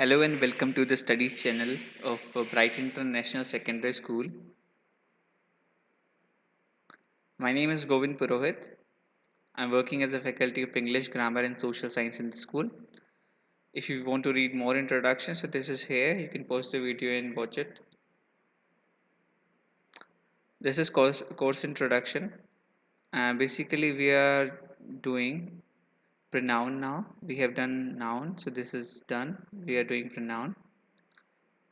Hello and welcome to the studies channel of Bright International Secondary School. My name is Govind Purohit. I'm working as a faculty of English, Grammar and Social Science in the school. If you want to read more introduction, so this is here. You can pause the video and watch it. This is course introduction. Basically, we are doing pronoun now. We have done noun, so this is done. We are doing pronoun.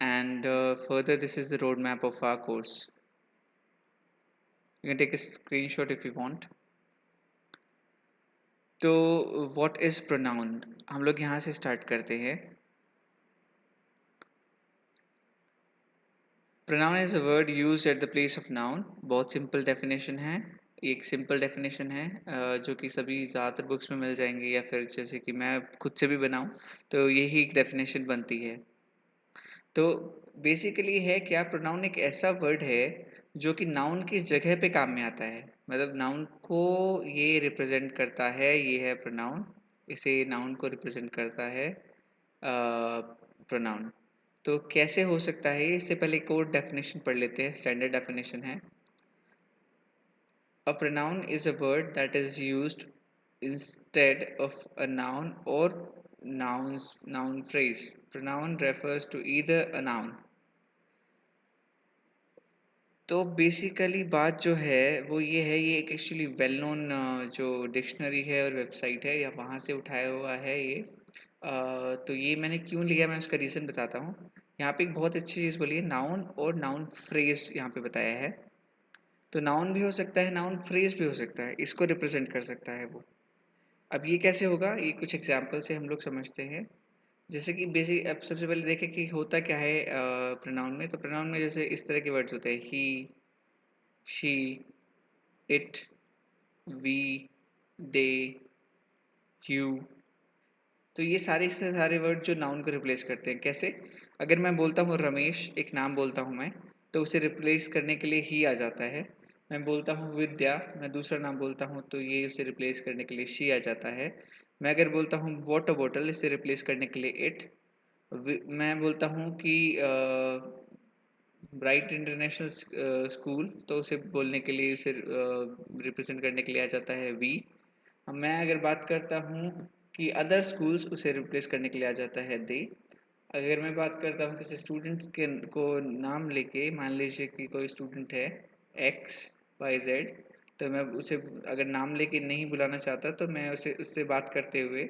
And further, this is the roadmap of our course. You can take a screenshot if you want. तो what is pronoun हम लोग यहाँ से start करते हैं. Pronoun is a word used at the place of noun. बहुत simple definition है. एक सिंपल डेफिनेशन है जो कि सभी ज़्यादातर बुक्स में मिल जाएंगे या फिर जैसे कि मैं खुद से भी बनाऊं तो यही एक डेफिनेशन बनती है. तो बेसिकली है क्या, प्रोनाउन एक ऐसा वर्ड है जो कि नाउन की जगह पे काम में आता है. मतलब नाउन को ये रिप्रेजेंट करता है, ये है प्रोनाउन. इसे नाउन को रिप्रेजेंट करता है प्रोनाउन. तो कैसे हो सकता है, इससे पहले एक और डेफिनेशन पढ़ लेते हैं. स्टैंडर्ड डेफिनेशन है, a pronoun is a word that is used instead of a noun or noun phrase. Pronoun refers to either a noun. तो बेसिकली बात जो है वो ये है, ये एक एक्चुअली वेल नोन जो डिक्शनरी है और वेबसाइट है या वहाँ से उठाया हुआ है ये. तो ये मैंने क्यों लिया, मैं उसका रीज़न बताता हूँ. यहाँ पे एक बहुत अच्छी चीज़ बोली है, नाउन और नाउन फ्रेज यहाँ पे बताया है. तो नाउन भी हो सकता है, नाउन फ्रेज भी हो सकता है, इसको रिप्रेजेंट कर सकता है वो. अब ये कैसे होगा, ये कुछ एग्जाम्पल से हम लोग समझते हैं. जैसे कि बेसिक, अब सबसे पहले देखें कि होता क्या है प्रोनाउन में. तो प्रोनाउन में जैसे इस तरह के वर्ड्स होते हैं, he, she, it, we, they, you. तो ये सारे से सारे वर्ड जो नाउन को रिप्लेस करते हैं. कैसे, अगर मैं बोलता हूँ रमेश, एक नाम बोलता हूँ मैं, तो उसे रिप्लेस करने के लिए ही आ जाता है. मैं बोलता हूँ विद्या, मैं दूसरा नाम बोलता हूँ तो ये उसे रिप्लेस करने के लिए शी आ जाता है. मैं अगर बोलता हूँ वाटर बॉटल, इसे रिप्लेस करने के लिए इट. मैं बोलता हूँ कि ब्राइट इंटरनेशनल स्कूल, तो उसे बोलने के लिए, उसे रिप्रेजेंट करने के लिए आ जाता है वी. मैं अगर बात करता हूँ कि अदर स्कूल्स, उसे रिप्लेस करने के लिए आ जाता है दे. अगर मैं बात करता हूँ किसी स्टूडेंट के को नाम लेके, मान लीजिए कि कोई स्टूडेंट है एक्स वाई जेड, तो मैं उसे अगर नाम लेके नहीं बुलाना चाहता तो मैं उसे उससे बात करते हुए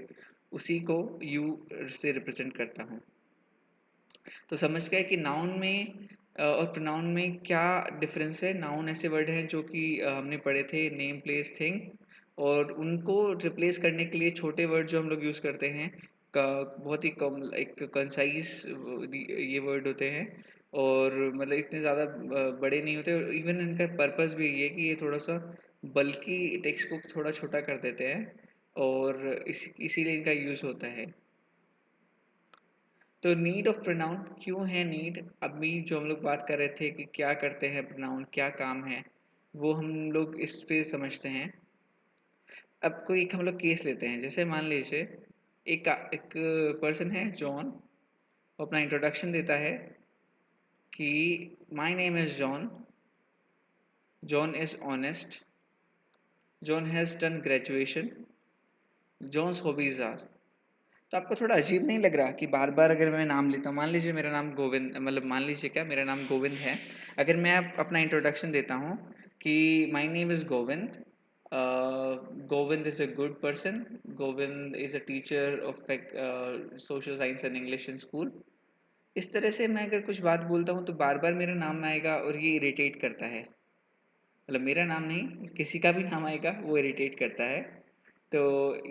उसी को यू से रिप्रेजेंट करता हूँ. तो समझ गए कि नाउन में और प्रोनाउन में क्या डिफरेंस है. नाउन ऐसे वर्ड हैं जो कि हमने पढ़े थे, नेम, प्लेस, थिंग, और उनको रिप्लेस करने के लिए छोटे वर्ड जो हम लोग यूज़ करते हैं, बहुत ही कम, एक कंसाइज ये वर्ड होते हैं. और मतलब इतने ज़्यादा बड़े नहीं होते. और इवन इनका पर्पस भी ये है कि ये थोड़ा सा बल्कि टेक्स्ट को थोड़ा छोटा कर देते हैं, और इसीलिए इनका यूज़ होता है. तो नीड ऑफ प्रोनाउन क्यों है नीड. अभी जो हम लोग बात कर रहे थे कि क्या करते हैं प्रोनाउन, क्या काम है, वो हम लोग इस पे समझते हैं. अब कोई एक हम लोग केस लेते हैं. जैसे मान लीजिए एक पर्सन है जॉन, वो अपना इंट्रोडक्शन देता है कि my name is John, John is honest, John has done graduation, John's hobbies are. तो आपको थोड़ा अजीब नहीं लग रहा कि बार बार अगर मैं नाम लेता हूँ, मान लीजिए मेरा नाम गोविंद, मतलब मान लीजिए क्या, मेरा नाम गोविंद है. अगर मैं अपना इंट्रोडक्शन देता हूँ कि my name is Govind, Govind is a good person, Govind is a teacher of social science and English in school. इस तरह से मैं अगर कुछ बात बोलता हूँ तो बार बार मेरा नाम आएगा और ये इरिटेट करता है. मतलब मेरा नाम नहीं, किसी का भी नाम आएगा वो इरिटेट करता है. तो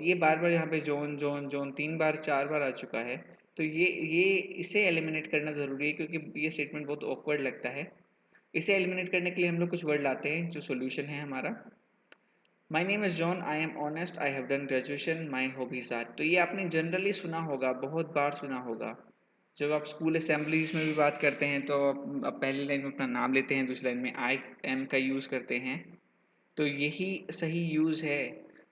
ये बार बार यहाँ पे जॉन जॉन जॉन 3 बार 4 बार आ चुका है. तो ये इसे एलिमिनेट करना ज़रूरी है, क्योंकि ये स्टेटमेंट बहुत ऑकवर्ड लगता है. इसे एलिमिनेट करने के लिए हम लोग कुछ वर्ड लाते हैं, जो सॉल्यूशन है हमारा. My name is John, I am honest, I have done graduation, my hobbies are. तो ये आपने जनरली सुना होगा, बहुत बार सुना होगा. जब आप स्कूल असेंबलीज में भी बात करते हैं तो आप पहली लाइन में अपना नाम लेते हैं, दूसरी लाइन में आई एम का यूज़ करते हैं. तो यही सही यूज़ है.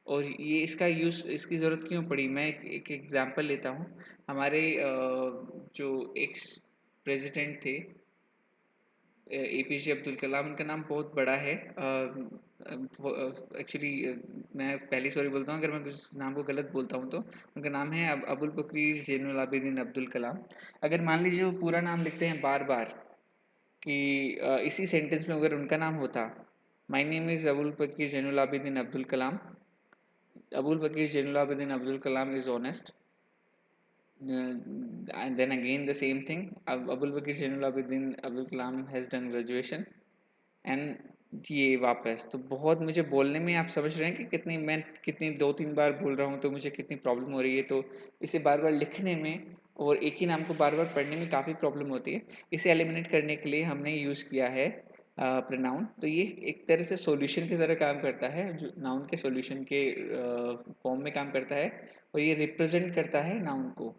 और ये इसका यूज़ इसकी ज़रूरत क्यों पड़ी? मैं एक एग्ज़ाम्पल लेता हूँ। हमारे जो एक्स प्रेसिडेंट थे एपीजे अब्दुल कलाम, उनका नाम बहुत बड़ा है। एक्चुअली मैं पहली सॉरी बोलता हूँ अगर मैं कुछ नाम को गलत बोलता हूँ तो। उनका नाम है अबुल बकीर ज़ैनुल आबिदीन अब्दुल कलाम। अगर मान लीजिए वो पूरा नाम लिखते हैं बार-बार कि इसी सेंटेंस में अगर उनका नाम होता, माय नेम इज़ अबुल बकीर Zainul Abidin Abdul Kalam, Abul Bakir Zainul Abidin Abdul Kalam is honest. And then again the same thing. Abul Bakir Zainul Abidin Abdul Kalam has done graduation. And ये वापस तो बहुत मुझे बोलने में आप समझ रहे हैं कि कितनी 2-3 बार बोल रहा हूँ तो मुझे कितनी प्रॉब्लम हो रही है। तो इसे बार-बार लिखने में और एक ही नाम को बार-बार पढ़ने में काफ़ी प्रॉब्लम होती है। इसे एलिमिनेट करने के लिए हमने यूज़ किया है प्रोनाउन। तो ये एक तरह से सॉल्यूशन की तरह काम करता है, जो नाउन के सॉल्यूशन के फॉर्म में काम करता है और ये रिप्रेजेंट करता है नाउन को।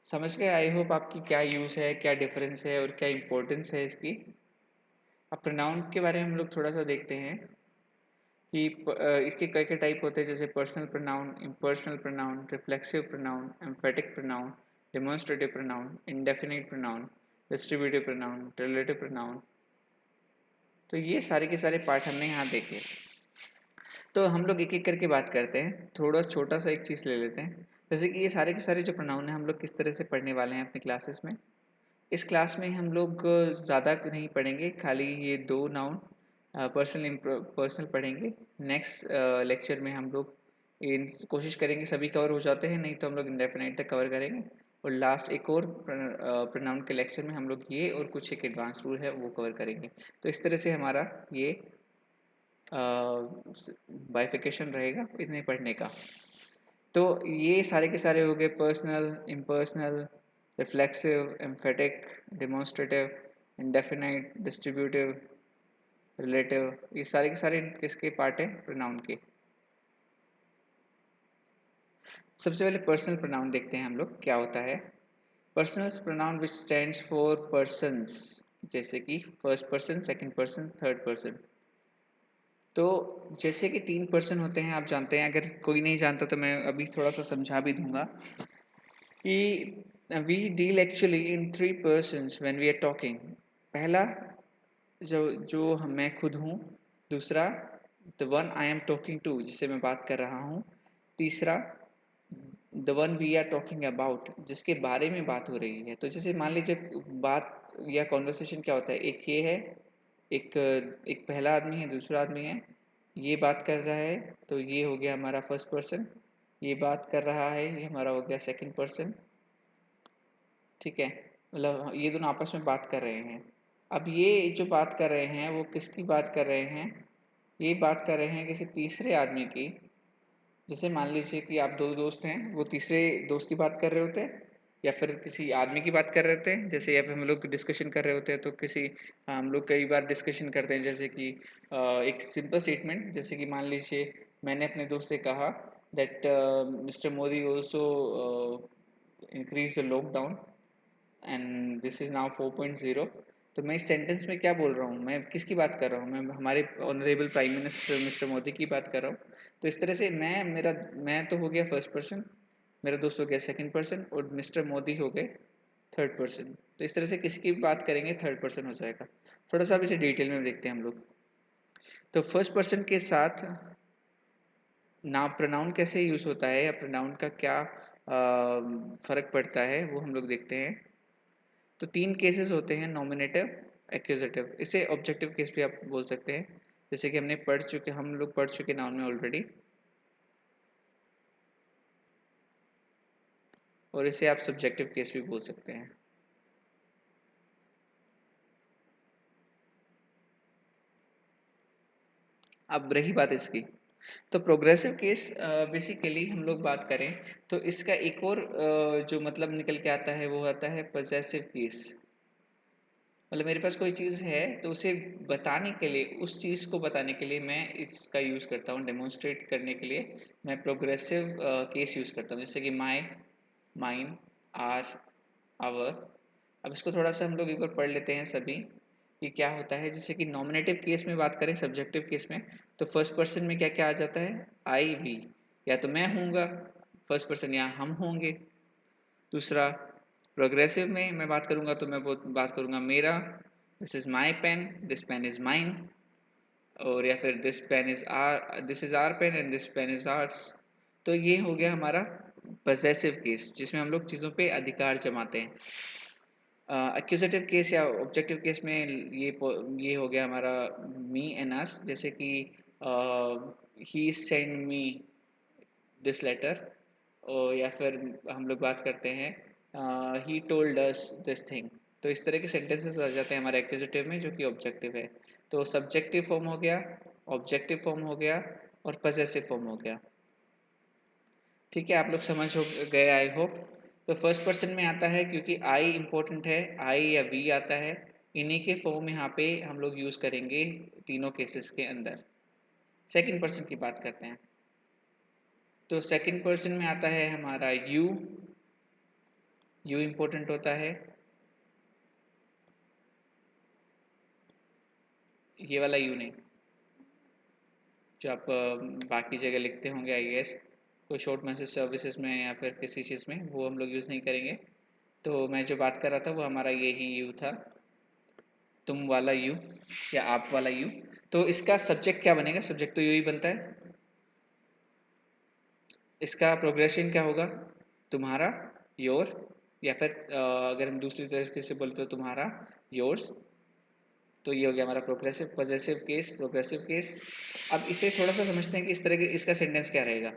समझ गए? आई होप आपकी क्या यूज़ है, क्या डिफरेंस है और क्या इम्पोर्टेंस है इसकी। अब प्रोनाउन के बारे में हम लोग थोड़ा सा देखते हैं कि इसके कई कई टाइप होते हैं, जैसे personal pronoun, impersonal pronoun, reflexive pronoun, emphatic pronoun, demonstrative pronoun, indefinite pronoun, distributive pronoun, relative pronoun. तो ये सारे के सारे पार्ट हमने यहाँ देखे। तो हम लोग एक एक करके बात करते हैं। थोड़ा छोटा सा एक चीज़ ले लेते हैं, जैसे कि ये सारे के सारे जो प्रोनाउन हैं हम लोग किस तरह से पढ़ने वाले हैं अपनी क्लासेस में। इस क्लास में हम लोग ज़्यादा नहीं पढ़ेंगे, खाली ये 2 नाउन पर्सनल पढ़ेंगे। नेक्स्ट लेक्चर में हम लोग इन कोशिश करेंगे सभी कवर हो जाते हैं, नहीं तो हम लोग इंडेफिनाइट तक कवर करेंगे। और लास्ट एक और प्रोनाउन के लेक्चर में हम लोग ये और कुछ एक एडवांस रूल है वो कवर करेंगे। तो इस तरह से हमारा ये बाइफिकेशन रहेगा इतने पढ़ने का। तो ये सारे के सारे हो गए personal, impersonal, reflexive, emphatic, demonstrative, indefinite, distributive, relative. ये सारे के सारे किसके पार्ट हैं? प्रोनाउन के। सबसे पहले पर्सनल प्रोनाउन देखते हैं हम लोग क्या होता है। Personal pronoun which stands for persons, जैसे कि first person, second person, third person. तो जैसे कि 3 पर्सन होते हैं, आप जानते हैं। अगर कोई नहीं जानता तो मैं अभी थोड़ा सा समझा भी दूंगा कि we deal actually in 3 persons when we are talking. पहला जो जो मैं खुद हूँ, दूसरा the one I am talking to, जिससे मैं बात कर रहा हूँ, तीसरा the one we are talking about, जिसके बारे में बात हो रही है। तो जैसे मान लीजिए बात या कॉन्वर्सेशन क्या होता है, एक ये है, एक एक पहला आदमी है, दूसरा आदमी है, ये बात कर रहा है तो ये हो गया हमारा फर्स्ट पर्सन, ये बात कर रहा है ये हमारा हो गया सेकंड पर्सन। ठीक है, मतलब ये दोनों आपस में बात कर रहे हैं। अब ये जो बात कर रहे हैं वो किसकी बात कर रहे हैं? ये बात कर रहे हैं किसी तीसरे आदमी की। जैसे मान लीजिए कि आप 2 दोस्त हैं, वो तीसरे दोस्त की बात कर रहे होते हैं या फिर किसी आदमी की बात कर रहे होते हैं। जैसे अब हम लोग डिस्कशन कर रहे होते हैं तो किसी हम लोग कई बार डिस्कशन करते हैं, जैसे कि एक सिंपल स्टेटमेंट, जैसे कि मान लीजिए मैंने अपने दोस्त से कहा that mister Modi also increase the lockdown and this is now 4.0। तो मैं इस सेंटेंस में क्या बोल रहा हूँ? मैं किसकी बात कर रहा हूँ? मैं हमारे honourable prime minister mister Modi की बात कर रहा हूँ। तो इस तरह से मैं तो हो गया फर्स्ट पर्सन, मेरा दोस्त हो गया सेकंड पर्सन और मिस्टर मोदी हो गए थर्ड पर्सन। तो इस तरह से किसी की भी बात करेंगे थर्ड पर्सन हो जाएगा। थोड़ा सा अब इसे डिटेल में देखते हैं हम लोग। तो फर्स्ट पर्सन के साथ ना प्रोनाउन कैसे यूज़ होता है या प्रोनाउन का क्या फ़र्क पड़ता है वो हम लोग देखते हैं। तो 3 केसेस होते हैं, नॉमिनेटिव, एक्यूजेटिव। इसे ऑब्जेक्टिव केस भी आप बोल सकते हैं, जैसे कि हम लोग पढ़ चुके नाउन में ऑलरेडी। और इसे आप सब्जेक्टिव केस भी बोल सकते हैं। अब रही बात इसकी, तो प्रोग्रेसिव केस बेसिकली हम लोग बात करें तो इसका एक और जो मतलब निकल के आता है वो आता है पजेसिव केस। मतलब मेरे पास कोई चीज़ है तो उसे बताने के लिए, उस चीज़ को बताने के लिए मैं इसका यूज़ करता हूँ, डेमोन्स्ट्रेट करने के लिए मैं प्रोग्रेसिव केस यूज़ करता हूँ, जैसे कि माई, माइन, आर, आवर। अब इसको थोड़ा सा हम लोग एक बार पढ़ लेते हैं सभी। कि क्या होता है। जैसे कि नॉमिनेटिव केस में बात करें, सब्जेक्टिव केस में, तो फर्स्ट पर्सन में क्या क्या आ जाता है, आई वी, या तो मैं हूँगा फर्स्ट पर्सन, या हम होंगे। दूसरा, प्रोग्रेसिव में मैं बात करूँगा तो मैं बात करूँगा मेरा, this is my pen, this pen is mine, और या फिर this is our pen and this pen is ours. तो ये हो गया हमारा पजेसिव केस, जिसमें हम लोग चीज़ों पे अधिकार जमाते हैं। एक्यूजेटिव केस या ऑब्जेक्टिव केस में ये हो गया हमारा मी एंड अस, जैसे कि ही सेंड मी दिस लेटर, और या फिर हम लोग बात करते हैं he told us this thing. तो इस तरह के सेंटेंसेस आ जाते हैं हमारे एक्यूजेटिव में, जो कि ऑब्जेक्टिव है। तो सब्जेक्टिव फॉर्म हो गया, ऑब्जेक्टिव फॉर्म हो गया, और पजेसिव फॉर्म हो गया। ठीक है, आप लोग समझ हो गए आई होप। तो फर्स्ट पर्सन में आता है क्योंकि आई इंपॉर्टेंट है, आई या वी आता है, इन्हीं के फॉर्म यहाँ पे हम लोग यूज़ करेंगे तीनों केसेस के अंदर। सेकंड पर्सन की बात करते हैं, तो सेकंड पर्सन में आता है हमारा यू। यू इंपॉर्टेंट होता है, ये वाला यू नहीं, जो आप बाकी जगह लिखते होंगे आई गेस, कोई शॉर्ट मैसेज सर्विसेज में या फिर किसी चीज़ में, वो हम लोग यूज़ नहीं करेंगे। तो मैं जो बात कर रहा था वो हमारा यही यू था, तुम वाला यू या आप वाला यू। तो इसका सब्जेक्ट क्या बनेगा, सब्जेक्ट तो यू ही बनता है। इसका प्रोग्रेशन क्या होगा, तुम्हारा, योर, या फिर अगर हम दूसरी तरीके से बोले तो तुम्हारा, योर्स। तो ये हो गया हमारा progressive possessive case, progressive case. अब इसे थोड़ा सा समझते हैं कि इस तरह के इसका सेंटेंस क्या रहेगा।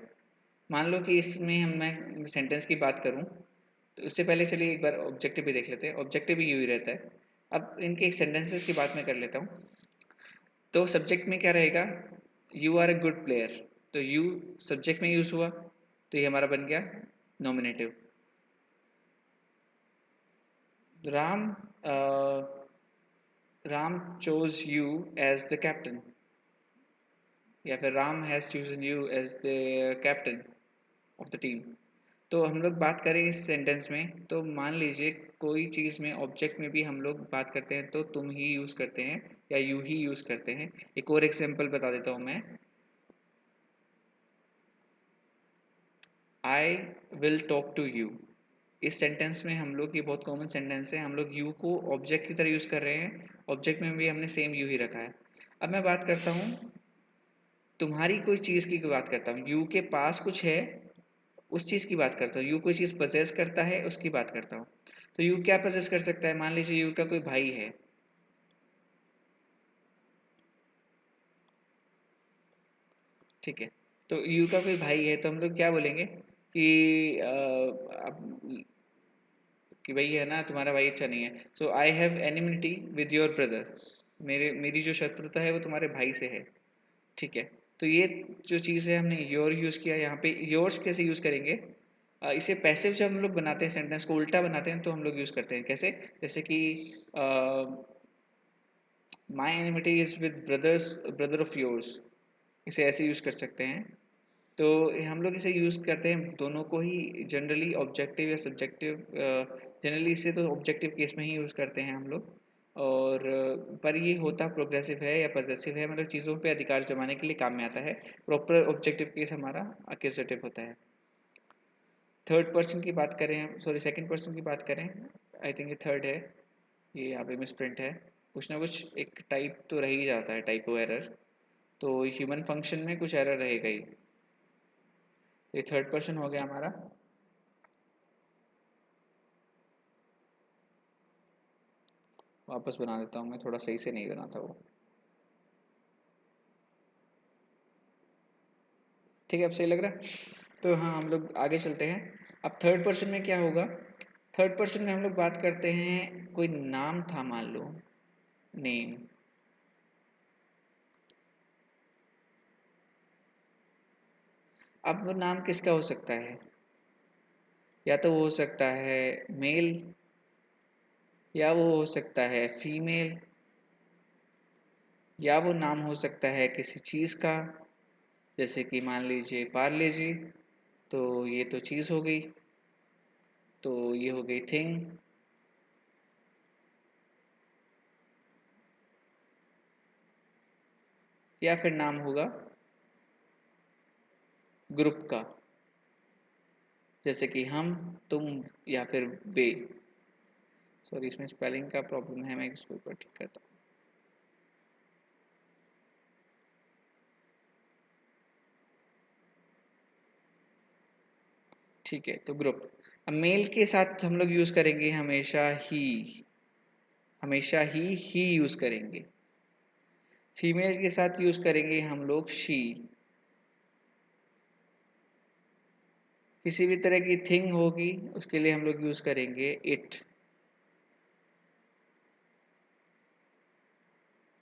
मान लो कि इसमें मैं सेंटेंस की बात करूं, तो उससे पहले चलिए एक बार ऑब्जेक्टिव भी देख लेते हैं। ऑब्जेक्टिव भी यू ही रहता है। अब इनके सेंटेंसेस की बात मैं कर लेता हूँ। तो सब्जेक्ट में क्या रहेगा, you are a good player, तो यू सब्जेक्ट में यूज हुआ, तो ये हमारा बन गया nominative. Ram Ram chose you as the captain, या फिर Ram has chosen you as the captain of the team. तो हम लोग बात करें इस सेंटेंस में, तो मान लीजिए कोई चीज़ में ऑब्जेक्ट में भी हम लोग बात करते हैं तो तुम ही यूज़ करते हैं या यू ही यूज़ करते हैं। एक और एग्जांपल बता देता हूँ मैं, I will talk to you. इस सेंटेंस में हम लोग, ये बहुत कॉमन सेंटेंस है, हम लोग यू को ऑब्जेक्ट की तरह यूज़ कर रहे हैं, ऑब्जेक्ट में भी हमने सेम यू ही रखा है। अब मैं बात करता हूँ तुम्हारी कोई चीज़ की बात करता हूँ, यू के पास कुछ है, उस चीज़ की बात करता हूँ। यू कोई चीज़ पजेस करता है, उसकी बात करता हूँ। तो यू क्या पजेस कर सकता है, मान लीजिए यू का कोई भाई है, ठीक है, तो यू का कोई भाई है, तो हम लोग क्या बोलेंगे कि अब कि भाई है ना, तुम्हारा भाई अच्छा नहीं है, so I have enmity with your brother. मेरी जो शत्रुता है वो तुम्हारे भाई से है। ठीक है, तो ये जो चीज़ है हमने योर यूज़ किया, यहाँ पे योर्स कैसे यूज़ करेंगे, इसे पैसिव जब हम लोग बनाते हैं, सेंटेंस को उल्टा बनाते हैं, तो हम लोग यूज़ करते हैं कैसे, जैसे कि my enmity is with brother of yours, इसे ऐसे यूज़ कर सकते हैं। तो हम लोग इसे यूज़ करते हैं दोनों को ही, जनरली ऑब्जेक्टिव या सब्जेक्टिव, जनरली इसे तो ऑब्जेक्टिव केस में ही यूज़ करते हैं हम लोग। और पर ये होता प्रोग्रेसिव है या पजेसिव है, मतलब चीज़ों पे अधिकार जमाने के लिए काम में आता है। प्रॉपर ऑब्जेक्टिव केस हमारा अक्यूजेटिव होता है। थर्ड पर्सन की बात करें, सॉरी सेकंड पर्सन की बात करें, आई थिंक ये थर्ड है, ये यहाँ पे मिस प्रिंट है। कुछ ना कुछ एक टाइप तो रह ही जाता है, टाइपो एरर, तो ह्यूमन फंक्शन में कुछ एरर रहेगा ही। ये थर्ड पर्सन हो गया हमारा। वापस बना देता हूँ मैं, थोड़ा सही से नहीं बना था वो। ठीक है, अब सही लग रहा है। तो हाँ, हम लोग आगे चलते हैं। अब थर्ड पर्सन में क्या होगा, थर्ड पर्सन में हम लोग बात करते हैं, कोई नाम था मान लो, नेम। अब वो नाम किसका हो सकता है, या तो वो हो सकता है मेल, या वो हो सकता है फीमेल, या वो नाम हो सकता है किसी चीज़ का, जैसे कि मान लीजिए पार्ले जी, तो ये तो चीज़ हो गई, तो ये हो गई थिंग। या फिर नाम होगा ग्रुप का, जैसे कि हम, तुम या फिर वे। सॉरी, इसमें स्पेलिंग का प्रॉब्लम है, मैं इसको ऊपर ठीक करता हूँ। ठीक है, तो ग्रुप। अब मेल के साथ हम लोग यूज करेंगे हमेशा ही यूज करेंगे। फीमेल के साथ यूज करेंगे हम लोग शी। किसी भी तरह की थिंग होगी उसके लिए हम लोग यूज करेंगे इट।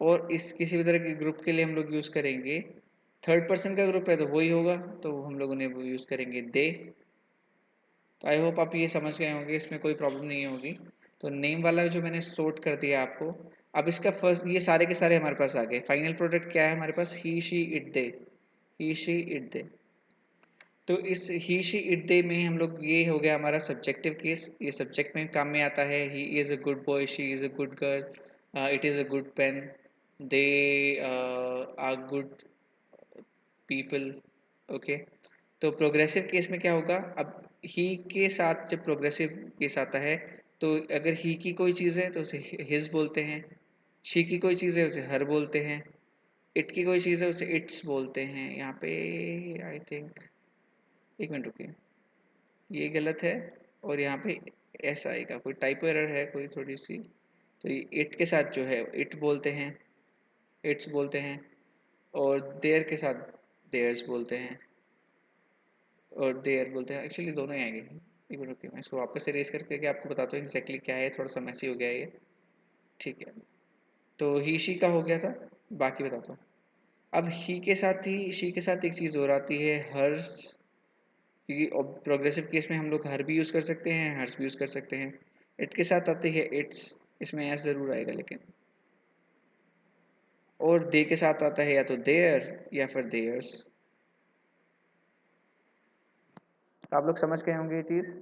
और इस किसी भी तरह के ग्रुप के लिए हम लोग यूज करेंगे, थर्ड पर्सन का ग्रुप है तो वही होगा, तो हम लोग उन्हें वो यूज करेंगे दे। तो आई होप आप ये समझ गए होंगे, इसमें कोई प्रॉब्लम नहीं होगी। तो नेम वाला जो मैंने सोर्ट कर दिया आपको। अब इसका फर्स्ट, ये सारे के सारे हमारे पास आ गए। फाइनल प्रोडक्ट क्या है हमारे पास? He she it they. He she it they. तो इस ही शी इट दे में हम लोग, ये हो गया हमारा सब्जेक्टिव केस, ये सब्जेक्ट में काम में आता है। He is a good boy, she is a good girl, it is a good pen, they are good people. Okay. तो प्रोग्रेसिव केस में क्या होगा? अब ही के साथ जब प्रोग्रेसिव केस आता है, तो अगर ही की कोई चीज़ है तो उसे हिज बोलते हैं, शी की कोई चीज़ है उसे हर बोलते हैं, इट की कोई चीज़ है उसे इट्स बोलते हैं। यहाँ पे आई थिंक, एक मिनट रुकिए, ये गलत है और यहाँ पे ऐसा आएगा, कोई टाइपो एरर है कोई थोड़ी सी। तो ये इट के साथ जो है इट बोलते हैं, इट्स बोलते हैं, और देयर के साथ देयर्स बोलते हैं, और देयर बोलते हैं। एक्चुअली दोनों ही आएंगे। एक मिनट रुकिए, मैं इसको वापस से रेज करके के आपको बताता हूँ एग्जैक्टली क्या है, थोड़ा सा मैसी हो गया है ये। ठीक है, तो ही शी का हो गया था, बाकी बताता हूँ। अब ही के साथ ही शी के साथ एक चीज़ और आती है, हर्स। क्योंकि प्रोग्रेसिव केस में हम लोग हर भी यूज़ कर सकते हैं, हर्स भी यूज़ कर सकते हैं। इट के साथ आती है इट्स, इसमें एस ज़रूर आएगा लेकिन। और दे के साथ आता है या तो देयर या फिर देयर्स। तो आप लोग समझ गए होंगे ये चीज़।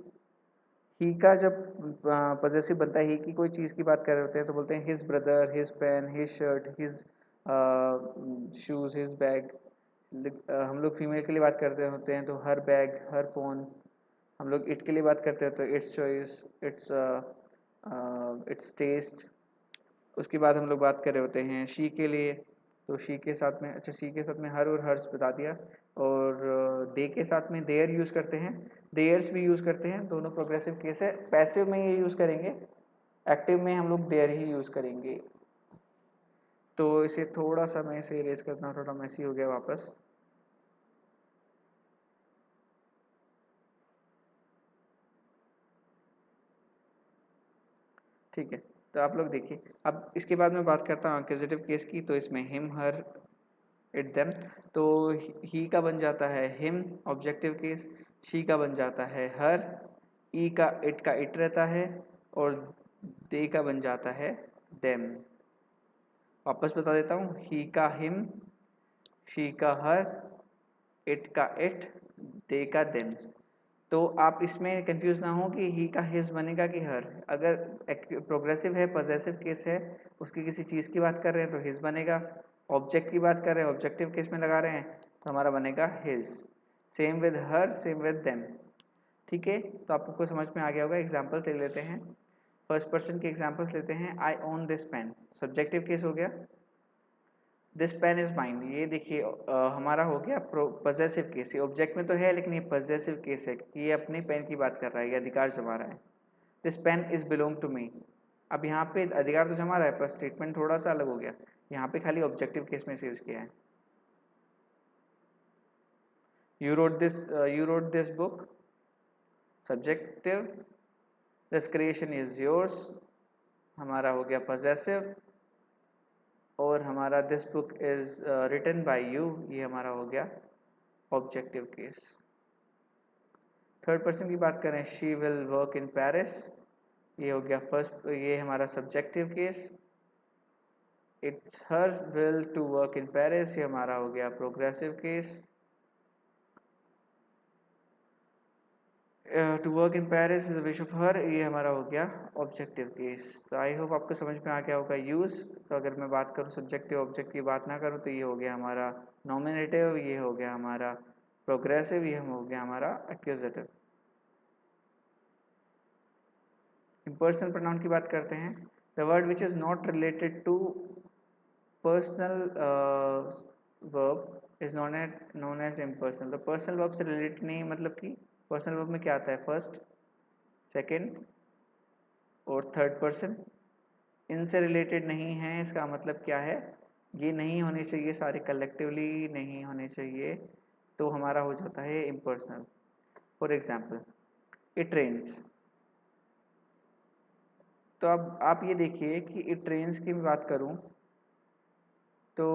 ही का जब पॉजेसिव बनता है, ही की कोई चीज़ की बात कर रहे होते हैं तो बोलते हैं his brother, his pen, his shirt, his shoes, his bag. हम लोग फीमेल के लिए बात करते होते हैं तो हर बैग, हर फ़ोन। हम लोग इट के लिए बात करते हैं तो इट्स चॉइस, इट्स टेस्ट। उसके बाद हम लोग बात कर रहे होते हैं शी के लिए, तो शी के साथ में, अच्छा शी के साथ में हर और हर्ष बता दिया। और दे के साथ में देयर यूज़ करते हैं, देयर्स भी यूज़ करते हैं, दोनों प्रोग्रेसिव केस है। पैसिव में ये यूज़ करेंगे, एक्टिव में हम लोग देयर ही यूज़ करेंगे। तो इसे थोड़ा सा मैं इसे इरेज करता हूँ, थोड़ा मैसी हो गया वापस। ठीक है, तो आप लोग देखिए, अब इसके बाद मैं बात करता हूँ एक्यूजेटिव केस की। तो इसमें हिम, हर, इट, देम। तो ही का बन जाता है हिम, ऑब्जेक्टिव केस। शी का बन जाता है हर, ई का इट रहता है, और दे का बन जाता है देम। वापस बता देता हूँ, ही का हिम, शी का हर, इट का इट, दे का देम। तो आप इसमें कंफ्यूज ना हो कि ही का हिज बनेगा कि हर। अगर प्रोग्रेसिव है, पॉजेसिव केस है, उसकी किसी चीज़ की बात कर रहे हैं तो हिज बनेगा। ऑब्जेक्ट की बात कर रहे हैं, ऑब्जेक्टिव केस में लगा रहे हैं तो हमारा बनेगा his. Same with her, same with them. ठीक है, तो आपको समझ में आ गया होगा। एग्जाम्पल्स ले लेते हैं, फर्स्ट पर्सन के एग्जाम्पल्स लेते हैं। I own this pen, subjective case हो गया। दिस पेन इज माइन, ये देखिए हमारा हो गया पॉजेसिव केस। ये ऑब्जेक्ट में तो है लेकिन ये पॉजेसिव केस है, ये अपने पेन की बात कर रहा है, ये अधिकार जमा रहा है। This pen is belong to me. अब यहाँ पे अधिकार तो जमा रहा है पर स्टेटमेंट थोड़ा सा अलग हो गया, यहाँ पे खाली ऑब्जेक्टिव केस में से यूज किया है। You wrote this book, subjective. This creation is yours, हमारा हो गया पॉजेसिव। और हमारा this book is written by you, ये हमारा हो गया ऑब्जेक्टिव केस। थर्ड पर्सन की बात करें, she will work in Paris, ये हो गया फर्स्ट, ये हमारा subjective case. It's her will to work in Paris, ये हमारा हो गया progressive case. To work in Paris is wish of her, ये हमारा हो गया ऑब्जेक्टिव केस। तो आई होप आपको समझ में आ गया होगा यूज़। तो अगर मैं बात करूँ सब्जेक्टिव ऑब्जेक्ट की बात ना करूँ तो ये हो गया हमारा नॉमिनेटिव, ये हो गया हमारा प्रोग्रेसिव, ये हो गया हमारा एक्यूजेटिव। इम्पर्सनल प्रोनाउन की बात करते हैं। The word which is not related to personal verb is known as impersonal. तो पर्सनल वर्ब से रिलेटेड नहीं, मतलब कि पर्सनल वर्ब में क्या आता है, फर्स्ट, सेकेंड और थर्ड पर्सन, इनसे रिलेटेड नहीं है। इसका मतलब क्या है, ये नहीं होने चाहिए, सारे कलेक्टिवली नहीं होने चाहिए, तो हमारा हो जाता है impersonal. For example it rains. तो अब आप ये देखिए कि इट रेन्स की मैं बात करूं तो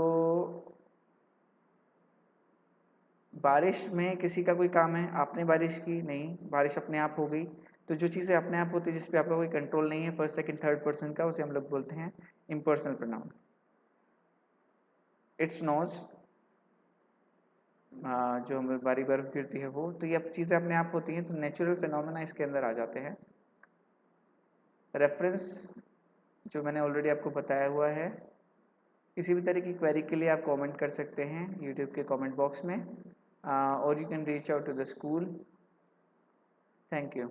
बारिश में किसी का कोई काम है, आपने बारिश की नहीं, बारिश अपने आप हो गई। तो जो चीज़ें अपने आप होती है, जिस पे आपका कोई कंट्रोल नहीं है, फर्स्ट सेकंड थर्ड पर्सन का, उसे हम लोग बोलते हैं इम्पर्सनल प्रोनाउन। इट्स नोज, जो हमें बारी बर्फ गिरती है वो, तो ये अब चीज़ें अपने आप होती हैं, तो नेचुरल फिनोमेना इसके अंदर आ जाते हैं। रेफरेंस जो मैंने ऑलरेडी आपको बताया हुआ है। किसी भी तरह की क्वेरी के लिए आप कमेंट कर सकते हैं यूट्यूब के कमेंट बॉक्स में, और you can reach out to the school. Thank you.